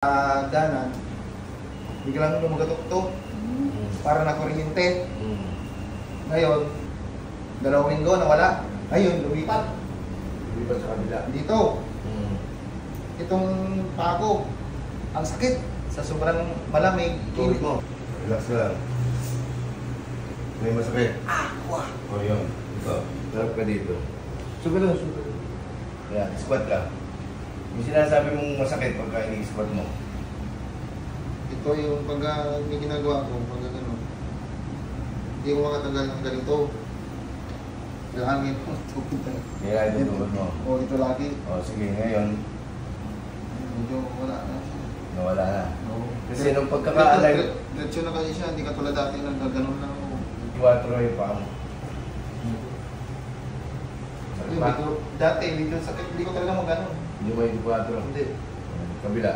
Danan, biglang lumagatok-tok, para nakuryente. Ngayon, 2 linggo nawala. Ayun, lumipat. Lumipat sa kabila. Dito. Itong paa ko, ang sakit. Sa sobrang malamig. Tulog mo. Relax lang. May masakit. Wah. O yun. Ito. Harap ka dito. Sugat lang, sugat. Yan, squat ka. Yung sinasabi mong masakit pagka ini-squat mo. Ito yung pagka may ginagawa ko, pagka gano'n. Hindi ko makatagal ng ganito. Hangin po. Kaya ito tulog mo. O ito lagi. O sige, ngayon, Medyo wala na. nawala na. Oo. Kasi nung pagkakaalay, Diretso na kasi siya, hindi katulad dati nang gano'n lang ako. 4 yung paa mo. Sakit Yung pa? medyo, dati, medyo sakit, hindi ko talaga mag-ano. Hindi mo yung 4. Hindi. Kabila.